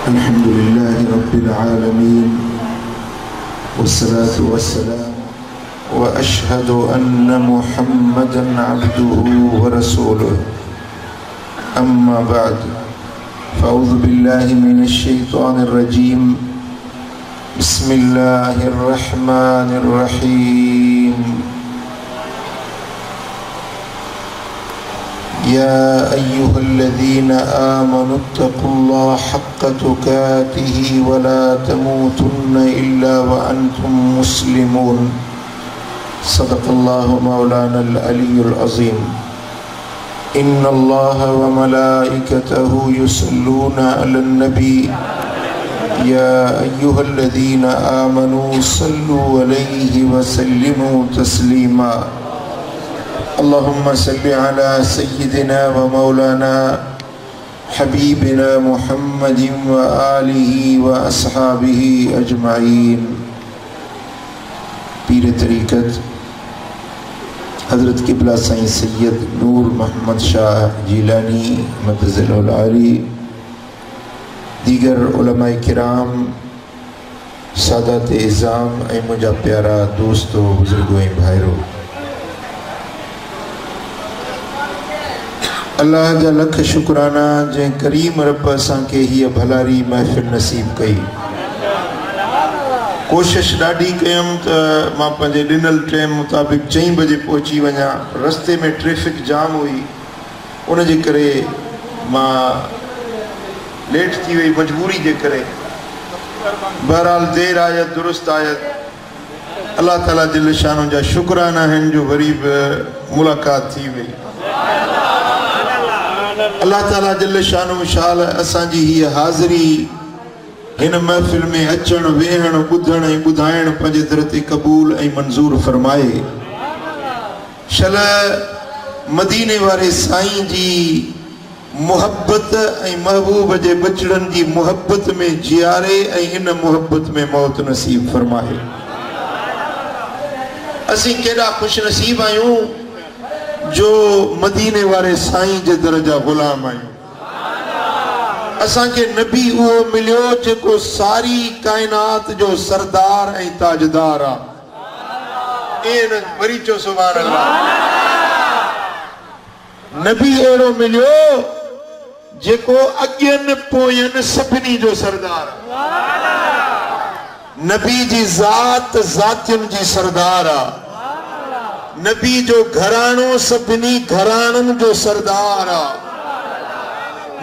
अल्हम्दुलिल्लाहि रब्बिल आलमीन वस्सलातु वस्सलाम व अशहदु अन्ना मुहम्मदन अब्दुहु व रसूलुहु अम्मा बाद फ़अऊज़ु बिल्लाहि मिनश शैतानिर रजीम बिस्मिल्लाहिर रहमानिर रहीम या अय्युहल्लज़ीना आमनुत्तक़ुल्लाह हक़्क़ तुक़ातिही व ला तमूतुन्ना इल्ला व अंतुम मुस्लिमून। सदक़ल्लाहु मौलानल अलीयुल अज़ीम। इन्नल्लाह व मलाइकतहु युसल्लूना अलन नबी या अय्युहल्लज़ीना आमनू सल्लु अलैहि व सल्लिमू तस्लीमा। अल्लाहुम्मा सल्लि अला सय्यिदिना व मौलाना हबीबिना मुहम्मदिन व आलिही व अस्हाबिही अजमाइन। पीर तरीक़त हज़रत क़िबला साईं सैयद नूर मोहम्मद शाह जीलानी मदज़िलुल आली, दीगर उलमाए किराम, सादात इज़ाम ऐं मुंहिंजा प्यारा दोस्तो बुज़ुर्गो ऐं भाइरो, अल्लाह जा लख शुक्राना जै करीम रब असांखे हीअ भलारी महफ़िल नसीब कई। कोशिश ॾाढी कयमि त मां पंहिंजे ॾिनल टाइम मुताबिक़ 4 बजे पहुची वञा। रस्ते में ट्रैफिक जाम हुई, उन जे करे मां लेट थी वई मजबूरी जे करे। बहरहाल देर आयत दुरुस्त आयत। अल्लाह ताला जल शानो जा शुक्राना आहिनि जो वरी बि मुलाक़ात थी वई। अल्लाह ताला जल शानो शाल असांजी हीअ हाज़िरी हिन महफ़िल में अचण वेहण ॿुधण ऐं ॿुधाइण पंहिंजे दर ते क़बूल ऐं मंज़ूर फरमाए। शल मदीने वारे साईं जी मुहब्बत ऐं महबूब जे बचड़नि जी मुहब्बत में जियारे ऐं इन मुहब्बत में मौत नसीब फरमाए। असीं केॾा ख़ुश नसीब आहियूं जो मदीने वारे साईं जे दर जा ग़ुलाम आहियूं। असांखे नबी उहो मिलियो जेको सारी काइनात जो सरदार ऐं ताजदार आहे। वरी चओ सुभान अल्लाह। नबी अहिड़ो मिलियो जेको अॻियनि पोयनि सभिनी जो सरदार आहे। नबी जी ज़ात ज़ातियुनि जी सरदार आहे। नबी जो घराणो सभिनी घराणनि जो सरदार आहे।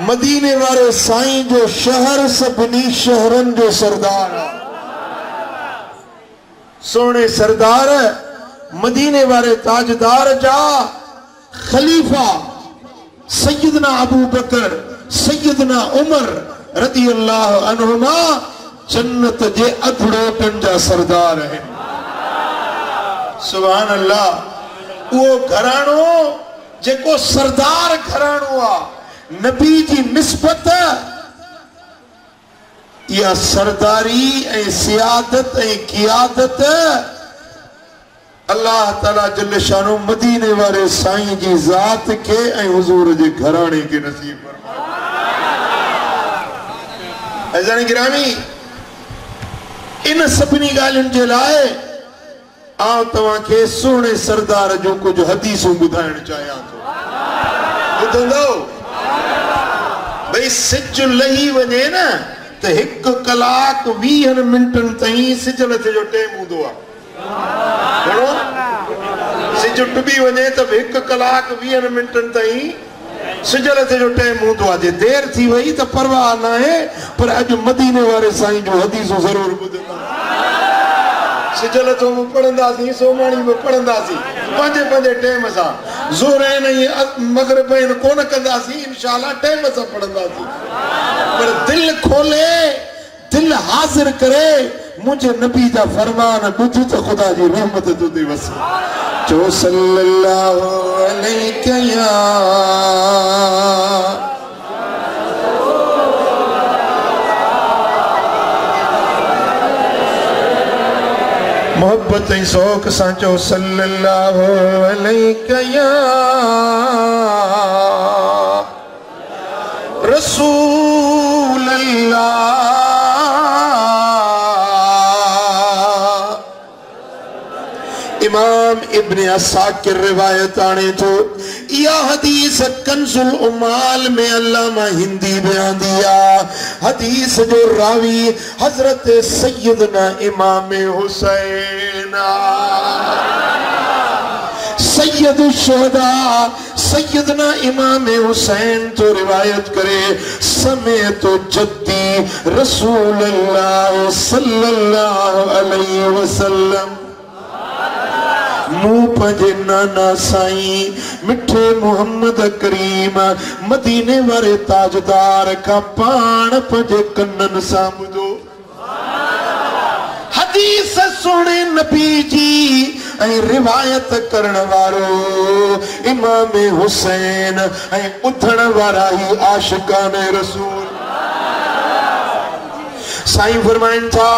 मदीने वारे साईं जो शहर सभिनी शहरनि जो सरदार आहे। सोने सरदार मदीने वारे ताजदार जा खलीफा सैयदना अबू बकर सैयदना उमर रज़ी अल्लाह अन्हुमा जन्नत जे अधड़ोटनि जा सरदार आहिनि। सुभान अल्लाह। उहो घराणो जेको सरदार घराणो आहे, नबी जी निस्बत या सरदारी ऐं सियादत ऐं क़ियादत अल्लाह ताला जल शानो मदीने वारे साईं जी ज़ात खे ऐं हुज़ूर जे घराणे खे नसीब फरमाए। अज़ीज़ान गिरामी, इन सभिनी ॻाल्हियुनि जे लाइ आउं तव्हांखे सुहिणे सरदार जूं कुझु हदीसूं ॿुधाइण चाहियां थो। ॿुधंदो? भई सिज लही वञे न त 1 कलाक 20 मिंटनि ताईं सिज लथे जो टाइम हूंदो आहे। सिज टुॿी वञे त 1 कलाक 20 मिंटनि ताईं सिज लथे जो टाइम हूंदो आहे। जे देर थी वई त परवाह न आहे, पर अॼु मदीने वारे साईं जो हदीसूं ज़रूर ॿुधंदा। सिज लथो बि पढ़ंदासीं, सोमाणी बि पढ़ंदासीं, पंहिंजे टाइम सां। ज़ोहरैन ऐं मग़रिबैन कोन कंदासीं, इंशाअल्लाह टाइम सां पढ़ंदासीं। पर दिल खोले, दिल हाज़िर करे, मुंहिंजे नबी जा फरमान ॿुध त ख़ुदा जी रहमत तो ते वसे। चो सल्लल्लाहु अलैहि या मोहब्बत ऐं शौक़ सां चओ सल्लल्लाहु अलैहि या रसूल इमाम इब्न असाकिर रिवायत आने तो यह हदीस कंजुल उमाल में अल्लामा हिंदी बयान दिया। हदीस जो रावी हजरत सैयदना इमाम हुसैन सैयद शुहदा सैयदना इमाम हुसैन तो रिवायत करे समय तो जद्दी रसूलुल्लाह सल्लल्लाहु अलैहि वसल्लम मुंह पंजे नाना साईं मिठे मोहम्मद करीम मदीने वारे ताजदार का पान पंजे कन्नन सामुदो हदीस सुने नबी जी रिवायत करण वारो इमाम हुसैन उथण वारा ही आशिकाने रसूल। साईं फरमाइन था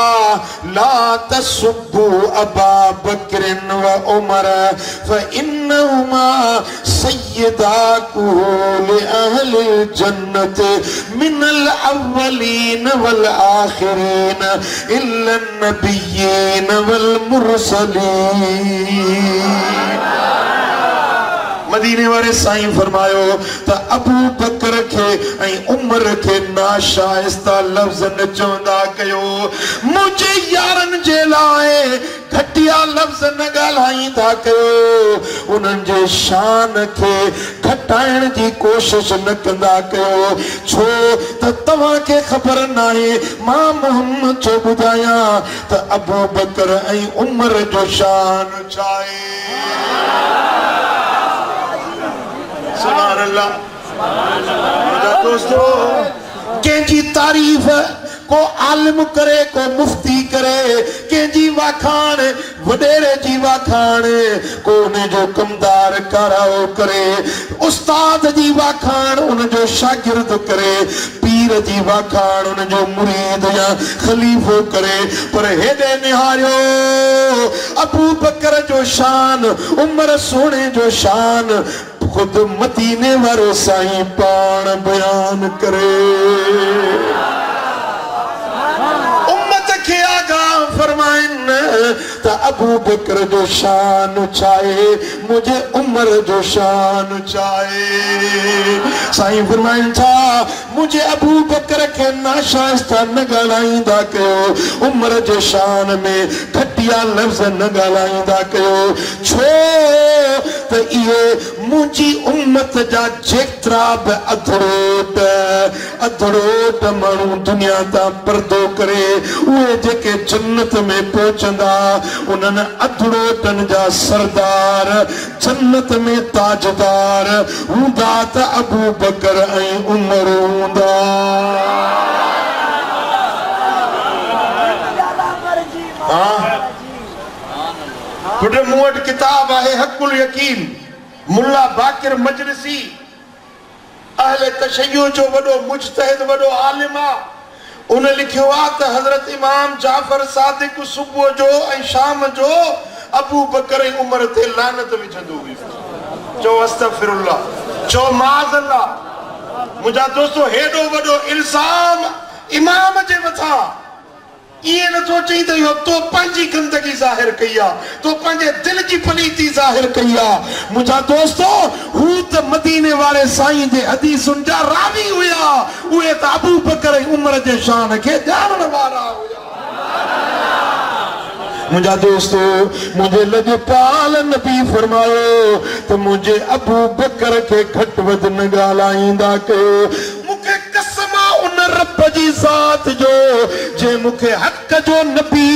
ला तसुब्बु अबा बकरिन व उमर फइन्नहुमा सय्यदाकुल अहलिल जन्नत मिनल अव्वलीन वल आखिरीन इल्ला नबिय्यीन वल मुरसलीन। मदीने वाले साईं फरमायो तो अबू बकर के उमर के नाशाइस्ता लफ्ज न चवंदा कयो मुझे यारन जे लाए घटिया लफ्ज न ॻाल्हाईंदा कयो उन्हनि जे शान के घटाइण जी कोशिश न कंदा कयो छो त तव्हां खे ख़बर नाहे मां मोहम्मद जो ॿुधायां त अबू बकर उमर जो शान छा आहे। सुभान अल्लाह। दोस्तों कंहिंजी तारीफ को आलिम करे को मुफ्ती करे कंहिंजी वाखाण वडेरे जी वाखाण को उन जो कमदार काराओ करे उस्ताद जी वाखाण उन जो शागिर्द करे पीर जी वाखाण उन जो मुरीद या खलीफो करे पर हेॾे निहारियो अबू बकर जो शान उमर सोने जो शान खुद मदीने वारो साईं पाण बयान करे। उम्मत के आगाह फरमाइन त अबू बकर जो शान चाहे मुझे उमर जो शान चाहे। साईं फरमाइन था मुझे अबू बकर के नाशाइस्ता न ॻाल्हाईंदा कयो उमर जे शान में घटिया लफ्ज़ न ॻाल्हाईंदा कयो छो त इहे मुंहिंजी उम्मत जा जेतिरा बि अधड़ोट माण्हू दुनिया तां पर्दो करे उहे जेके जन्नत में पहुचंदा उन्हनि अधड़ोटनि जा सरदार जन्नत में ताजदार हूंदा त अबू बकर उमर हूंदा। मूं वटि किताब आहे हक़ुल यकीन मुल्ला बाकिर मजलिसी अहले तशय्युअ जो वॾो मुजतहिद वॾो आलिम आहे उन लिखियो आहे त हज़रत इमाम जाफर सादिक सुबुह जो ऐं शाम जो अबू बकर उमर ते लानत विझंदो हुयो चओ अस्तगफिरुल्लाह चओ माज़अल्लाह। मुंहिंजा दोस्तो हेॾो वॾो इल्ज़ाम इमाम जे मथां ये न सोची तो यो तो पंजी गंदगी जाहिर किया तो पंजे दिल की पलीती जाहिर किया। मुझा दोस्तों हूत मदीने वाले साईं दे हदीसुन जा रावी हुया उहे त अबू बकर उमर जे शान के जानण वारा हुया। मुझा दोस्तों मुझे लजपाल नबी फरमायो तो मुझे अबू बकर के घट वध न ॻाल्हाईंदा कयो मुखे कसम उन रब जी ज़ात जो जे मुखे हक जो नबी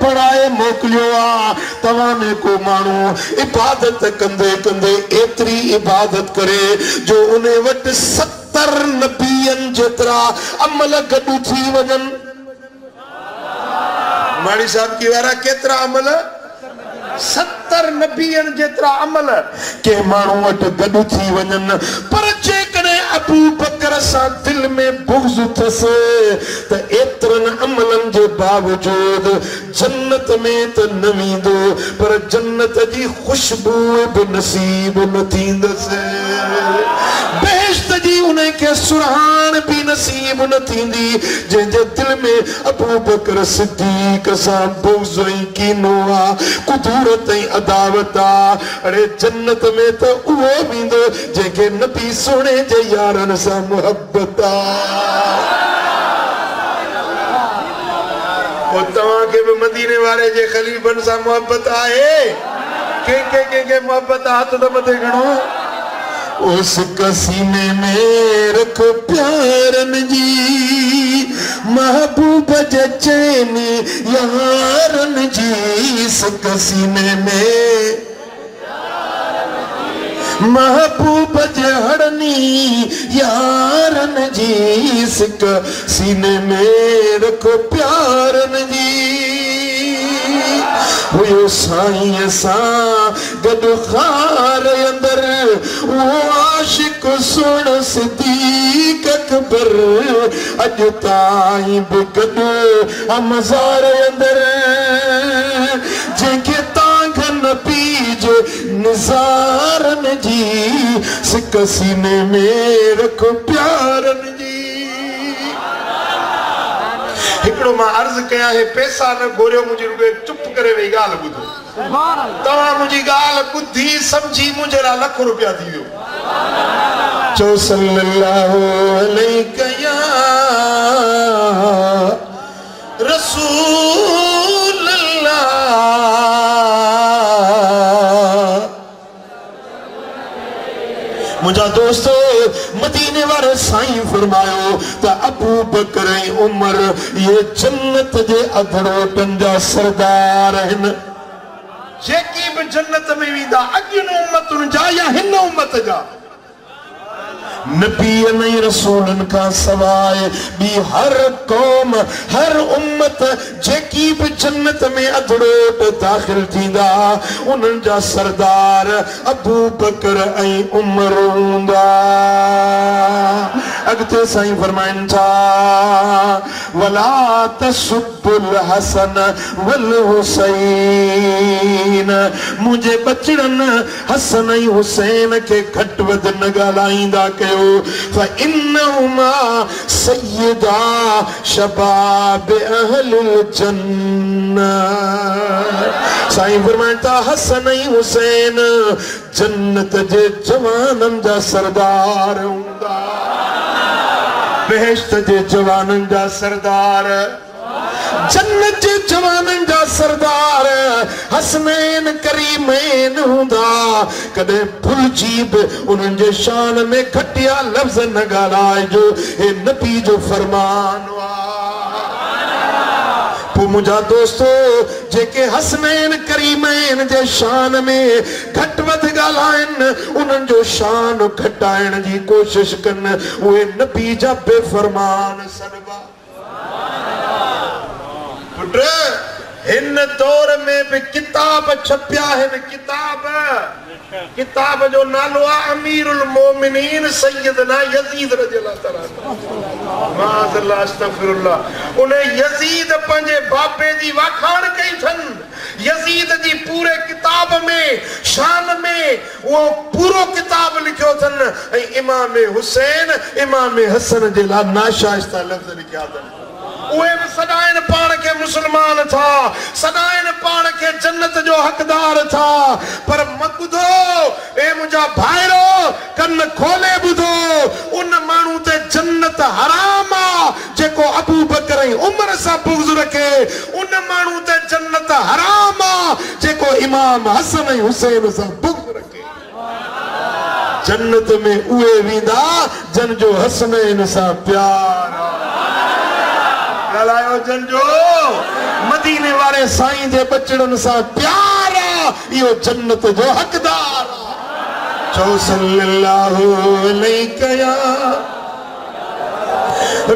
पढ़ाए मोकिलियो आ तव्हां में को माण्हू इबादत कंदे कंदे एतिरी इबादत करे जो उन वटि 70 नबियनि जेतिरा अमल गॾु थी वञनि। माड़ी साहब की वारा केतिरा अमल 70 नबियनि जेतिरा अमल के माण्हू वटि गॾु थी वञनि पर जेकॾहिं अबू बकर सां दिल में बुग़्ज़ अथसि त एतिरनि अमलनि जे बावजूद जन्नत में त न वेंदो पर जन्नत जी खुशबू बि नसीब न थींदसि। बेहिश्त जी उन जंहिंखे सुरहान भी नसीब न थींदी, जंहिंजे दिल में अबू बकर सिद्दीक सां बुग़्ज़ ऐं कीनो आ, कुदूरत ऐं अदावत आ, अड़े जन्नत में त उहो वेंदो जंहिंखे नबी सोने जे यारनि सां मुहब्बत आ। तव्हांखे बि मदीने वारे जे ख़लीफ़नि सां मुहब्बत आहे? के मोहब्बत हाथ तो मथे घणो। उस सीने में रखो प्यारन जी, महबूब जचैनी यारन जी, इस सीने में महबूब जहड़नी यारन जी, इस सीने में रखो प्यारन जी। हुयो साईं सां गॾु खार अंदर वो आशिक सुण सिद्दीक अकबर, अॼु ताईं बि गॾु मज़ार अंदर, जंहिंखे तांघ न पीज निज़ारन जी, सिक सीने में रखो प्यारन जी। हिकिड़ो मां अर्ज़ कयां, हे पैसा न घुरियो, मुंहिंजी रुॻो चुप करे वेही ॻाल्हि ॿुधो। तव्हां मुंहिंजी ॻाल्हि ॿुधी सम्झी मुंहिंजे लाइ लख रुपया थी वियो। चओ सल्लल्लाहु अलैहि या रसूल अल्लाह। मुंहिंजा दोस्तो, मदीने वारे साईं फरमायो त अबू बकर ऐं उमर ये जन्नत जे अधरोटन जा सरदार आहिनि। जेकी बि जन्नत में वेंदा, अॻियुनि उम्मतुनि जा या हिन उम्मत जा, नबी ऐं रसूलनि खां सवाइ ॿी हर क़ौम हर उम्मत जेकी बि जन्नत में अधरोट दाख़िल थींदा, उन्हनि जा सरदार अबू बकर ऐं उमर हूंदा। अॻिते साईं फरमाइनि था, वला तसुब्बुल हसन वल हुसैन, मुंहिंजे बचड़नि हसन ऐं हुसैन खे घटि वधि न ॻाल्हाईंदा कयो। फइन्नहुमा सय्यदा शबाब अहलिल जन्नह। साईं फरमाइनि था, हसन ऐं हुसैन जन्नत जे जवाननि जा सरदार हूंदा, बेहश्त जे जवाननि जा सरदार, जन्नत जे जवाननि जा सरदार हसनैन करीमैन हूंदा। कॾहिं भुलिजी बि उन्हनि जे शान में घटिया लफ़्ज़ न ॻाल्हाइजो, हे नबी जो फरमान पोइ मुंहिंजा दोस्तो, जेके हसनैन करीमैन जे शान में घटि वधि ॻाल्हाइनि, उन्हनि जो शान घटाइण जी कोशिश कनि, उहे नबी जा बेफ़रमान सॾिबा। पुट, हिन दौर में भी किताब छपिया आहिनि। किताब जो नालो आहे अमीरुल मोमिनीन सैयदना यजीद रज़ियल्लाहु तआला अन्हु। माज़अल्लाह अस्तगफिरुल्लाह। उन यजीद पंहिंजे बापे जी वाखाण कई अथनि। यजीद जी पूरे किताब में शान में वो पूरो किताब लिखियो अथनि, ऐं इमाम हुसैन इमाम हसन जे लाइ नाशाइस्ता लफ़्ज़ लिखिया अथनि। उहे बि सदाइनि पाण खे मुस्लमान था, सदाइनि पाण खे जन्नत जो हक़दार था, पर ॿुधो ए मुंहिंजा भाइरो, कन खोले ॿुधो, उन माण्हू ते जन्नत हराम आ जेको अबू बकर ऐं उमर सां बुग़्ज़ रखे। उन माण्हू ते जन्नत हराम आ जेको इमाम हसन ऐं हुसैन सां बुग़्ज़ रखे। जन्नत में उहे वेंदा जन जो हसनैन सां प्यार आ। ॻाल्हायो, जन जो मदीने वारे साईं जे बचड़नि सां प्यार आ, इहो जन्नत जो हक़दार आ। चओ सल्लल्लाहु अलैहि या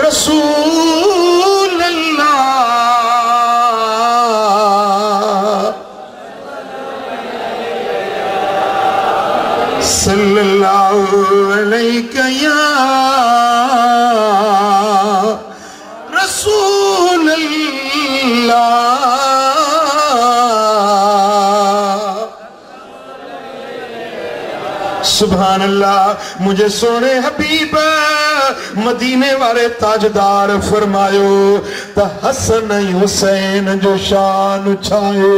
रसूल अल्लाह। सल्लल्लाहु अलैहि या रसूल अल्लाह। सुभान अल्लाह। मुझे सोने हबीब मदीने वारे ताजदार फरमायो त हसन हुसैन जो शान छाए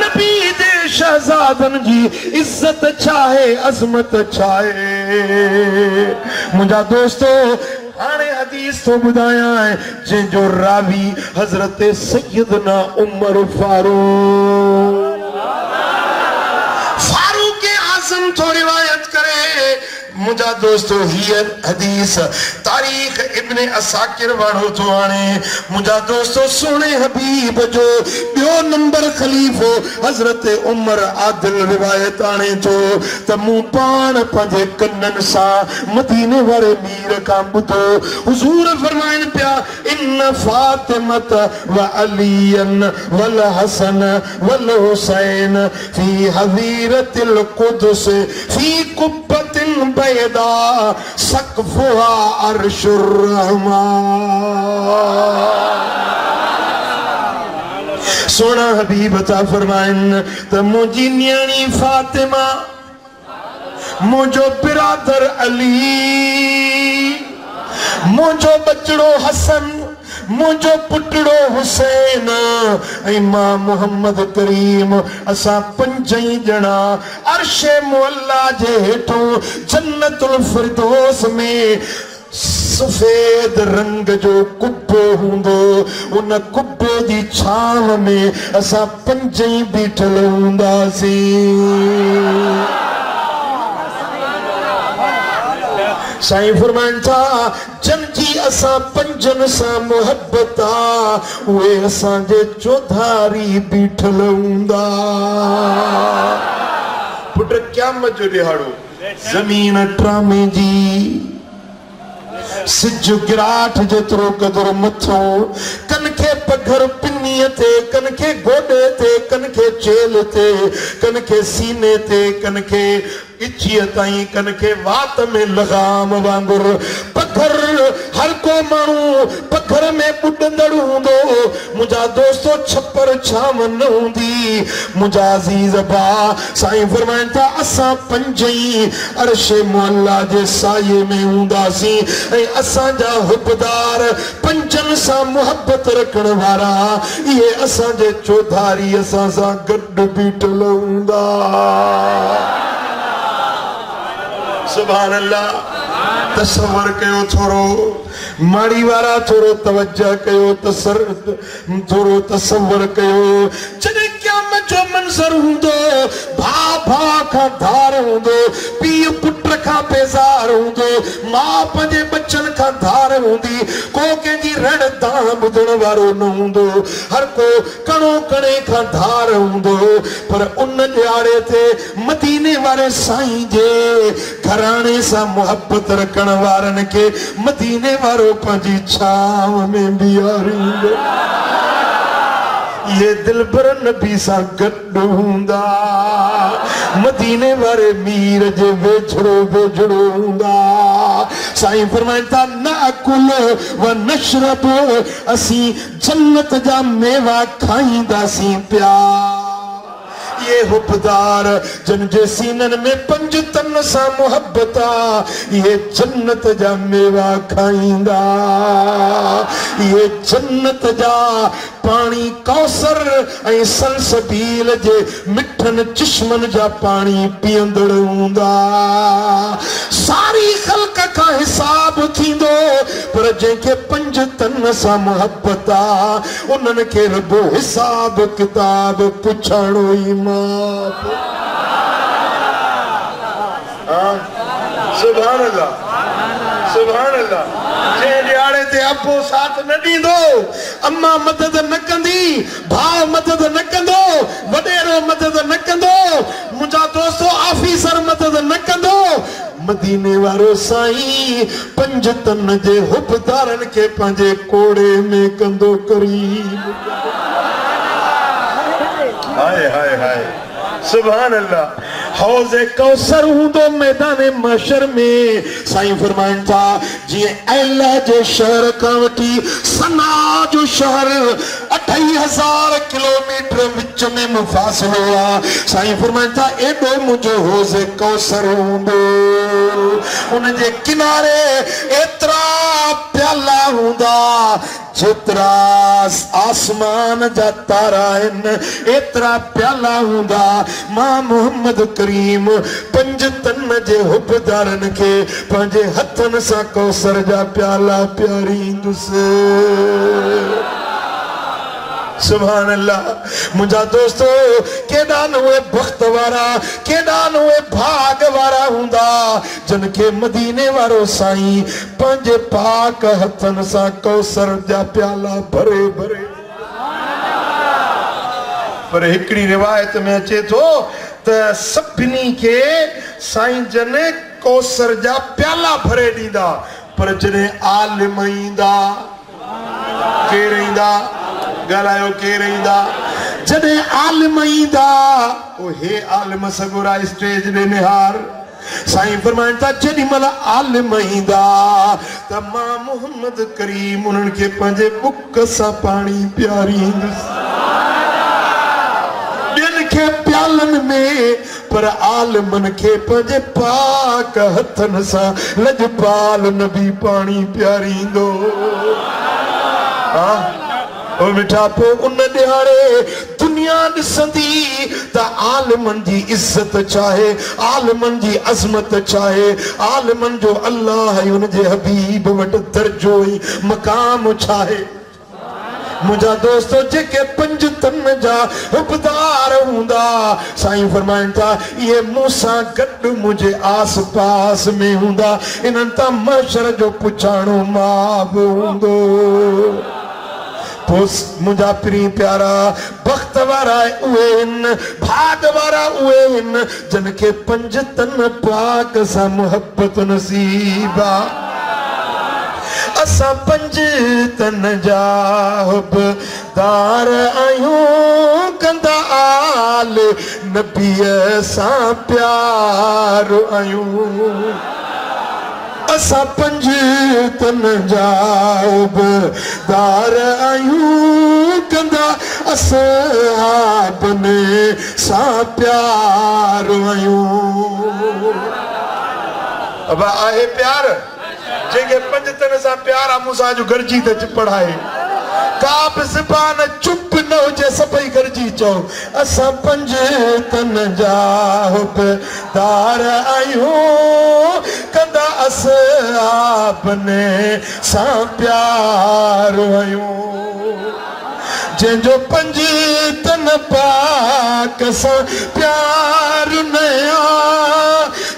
नबी दे शहजादन जी इज्जत छाए अजमत छाए मुझा दोस्तों हाणे हदीस तो बुधाया है जो रावी हजरत सैयदना उमर फारूक आजम तो रिवायत करे मुझा दोस्तों ही हदीस तारीख इब्ने असाकिर वाड़ो तो आने मुझा दोस्तों सोने हबीब जो बियो नंबर खलीफो हजरत उमर आदिल रिवायत आने तो तमू पान पंजे कन्नन सा मदीने वाले मीर का बुधो हुजूर फरमाइन पिया इन फातिमत व अलीयन वल हसन वल हुसैन फी हज़ीरतिल कुद्स फी कुब्बतिन बैदा सकफुहा अर्शुर रहमान सोना हबीब ता फरमाइन त मुझी न्याणी फातिमा मुझो बिरादर अली मुझो बचड़ो हसन मुझो पुटड़ो हुसैन ऐं मां मोहम्मद करीम असां पंजई ॼणा अर्शे मुअल्ला जे हेठों जन्नतुल फिरदौस में सफेद रंग जो कुब्बो हूंदो उन कुब्बे जी छांव में असां पंजई बीठल हूंदासीं साईं फरमाइन था जन जी असां पंजन सां मोहब्बत आ उहे असांजे चौधारी बीठल हूंदा पुट क़यामत जो ॾिहाड़ो ज़मीन ट्रामे जी सिज गिराठ जेतिरो कदुर मथो कन खे पघर पिनीअ ते कन खे गोॾे ते कन खे चेल ते कन खे सीने ते कन खे इच्छीअ ताईं कन खे वात में लगाम वांगुर पत्थर हर को माण्हू पत्थर में बुॾंदड़ हूंदो मुंहिंजा दोस्तो छप्पर छाम न हूंदी मुंहिंजा अज़ीज़ भाउ साईं फरमाइनि था असां पंजई अर्शे मुअल्ला जे साये में हूंदासीं ऐं असांजा हुबदार पंजनि सां मुहबत रखण वारा इहे असांजे चौधारी असां सां गॾु बीठल हूंदा सुभान अल्लाह तसवर कयो थोरो माड़ी वारा थोरो तवज्जो कयो थोरो तसवर कयो जॾहिं क़यामत जो मंज़र हूंदो भाउ भाउ खां धार हूंदो पीउ पुट खां बेज़ार हूंदो माउ पंहिंजे बचनि खां धार हूंदी को कंहिंजी रण दाण ॿुधण वारो न हूंदो हर को कणो कणे खां धार हूंदो पर उन ॾियारे ते मदीने वारे साईं जे घराणे सां मुहबत रखण वारनि खे मदीने वारो पंहिंजी छांव में बीहारींदो ये दिलबर नबी सां गॾु हूंदा मदीने वारे मीर जे वेझड़ो हूंदा साईं फरमाइनि था नअकुल व नशरब असीं जन्नत जा मेवा खाईंदासीं पिया ये हुबदार जन जे सीनन में पंज तन सां मुहब्बत आ ये जन्नत जा मेवा खाईंदा ये जन्नत जा पानी कौसर ऐं सलसबील जे मिठन चिश्मन जा पानी पीअंदड़ हूंदा सारी ख़ल्क़ खां हिसाब थींदो पर जंहिंखे पंज तन सां मुहब्बत आ उन्हनि खे रबो हिसाब किताब पुछणो ई माप सुभान अल्लाह सुभान अल्लाह जंहिं ॾियारे ते अबो साथ न ॾींदो अम्मा मदद न कंदी भाउ मदद न कंदो वॾेरो मदद न कंदो मुंहिंजा दोस्तो ऑफिसर मदद न कंदो मदीने वारो साईं पंज तन जे हुबदारनि खे पंहिंजे कोड़े में कंदो करीब हाय हाय हाय सुभान अल्लाह हौज़े कौसर हूंदो मैदाने महशर में साईं फरमाइनि था जीअं अल्लाह जे शहर खां वठी सना जो शहर 28,000 किलोमीटर विच में मुफासिलो आ। साईं फरमाइता एडो मुझो होज़े कौसर हूंदो, उन जे किनारे एतिरा प्याला हूंदा जेतिरा आसमान जा तारा आहिनि, एतिरा प्याला हूंदा। मां मोहम्मद करीम 5 तन जे हुबदारनि खे पंहिंजे हथनि सां कौसर जा प्याला प्यारींदुसि। सुभान अल्लाह। मुंहिंजा दोस्तो, केॾा न उहे बख़्त वारा, केॾा न उहे भाग वारा हूंदा जिन खे मदीने वारो साईं पंहिंजे पाक हथनि सां कौसर जा प्याला भरे भरे। पर हिकिड़ी रिवायत में अचे थो त सभिनी खे साईं जन कौसर जा प्याला भरे ॾींदा, पर जॾहिं आलिम ईंदा, केरु ईंदा? ॻाल्हायो, केरु ईंदा? जॾहिं आलिम ईंदा, हे आलिम सगुरा स्टेज ते निहार। साईं फरमाइनि था जेॾी महिल आलिम ईंदा त मां मोहम्मद करीम उन्हनि खे पंहिंजे बुक सां पाणी पियारींदुसि, ॿियनि खे प्यालनि में, पर आलिमनि खे पंहिंजे पाक हथनि सां लजपाल नबी पाणी पियारींदो। ओ मिठा पो उन ॾियारे दुनिया ॾिसंदी त आलिमनि जी इज़त चाहे, आलिमनि जी अज़मत चाहे, आलिमनि जो अल्लाह ऐं उन जे हबीब वटि दर्जो ऐं मक़ाम चाहे। मुंहिंजा दोस्तो, जेके 5 तन जा हुबदार हूंदा, साईं फरमाइनि था इहे मूंसां गॾु मुंहिंजे आस पास में हूंदा, इन्हनि तां महशर जो पुछाणो मां बि हूंदो। मुंहिंजा पीरी प्यारा बख़्त वारा उहे आहिनि, भाग वारा उहे आहिनि जिन खे 5 तन पाक सां मुहबत नसीब आहे। असां 5 तन जा हुबदार आहियूं, कंदा आल नबीअ सां प्यार आहियूं। असां 5 तन जा हुबदार आहियूं, कंदा असहाबनि सां प्यार आहियूं। अब आहे प्यार जेके 5 तन सां प्यार आहे, मूंसां जो गरजी त पढ़ाए, का बि ज़बान चुप न हुजे, सभई गरजी चओ असां 5 तन जा हुबदार आहियूं, कंदा असहाबनि सां प्यार आहियूं। जंहिंजो 5 तन पाक सां प्यार न आ,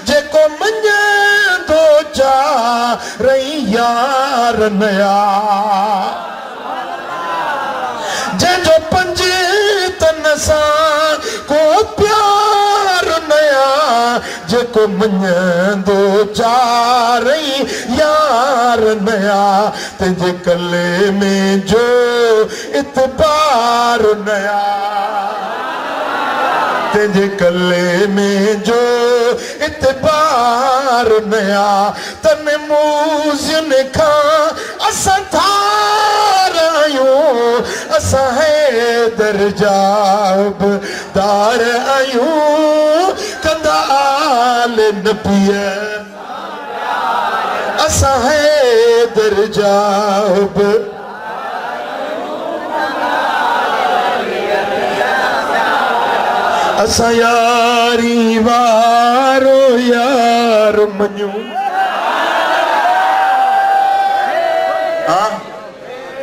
जेको मञंदो चारई यार न आ। जंहिंजो 5 तन सां को प्यार न आ, जेको मञंदो चारई यार न आ, तंहिंजे कले में जो इतबार न आ, तंहिंजे कले में जो इतबार न आ। तन मूज़िन खां असां थार आहियूं, असां हैदर जा हुबदार आहियूं, कंदा आल नबीअ, असां हैदर जा हुबदार। असां यारी वारो यार मञूं।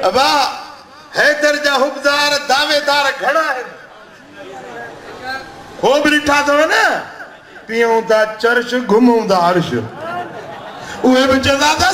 अबा हैदर जा हुबदार दावेदार घणा आहिनि, हो बि ॾिठा अथव न, पीऊं था चर्च घुमूं था अर्श, उहे बि चवंदा